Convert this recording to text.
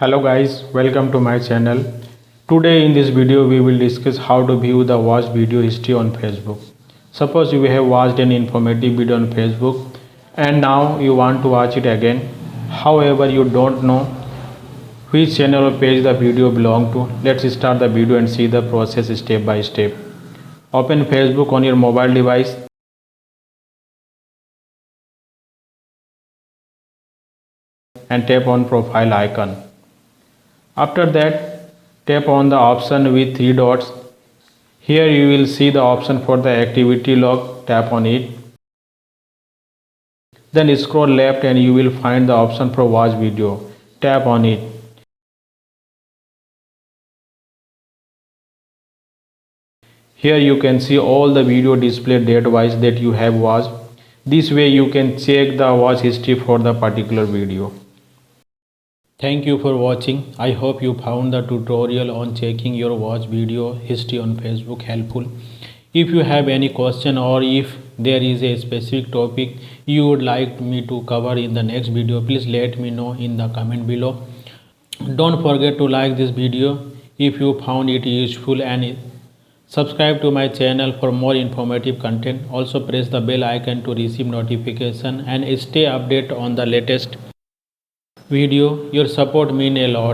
Hello guys, welcome to my channel. Today in this video we will discuss how to view the watched video history on Facebook. Suppose you have watched an informative video on Facebook and now you want to watch it again. However, you don't know which channel or page the video belongs to. Let's start the video and see the process step by step. Open Facebook on your mobile device and tap on profile icon. After that, tap on the option with three dots. Here you will see the option for the activity log. Tap on it. Then scroll left and you will find the option for watch video. Tap on it. Here you can see all the video displayed date wise that you have watched. This way you can check the watch history for the particular video. Thank you for watching. I hope you found the tutorial on checking your watch video history on Facebook helpful. If you have any question or if there is a specific topic you would like me to cover in the next video, please let me know in the comment below. Don't forget to like this video if you found it useful and subscribe to my channel for more informative content. Also press the bell icon to receive notification and stay updated on the latest video. Your support means a lot.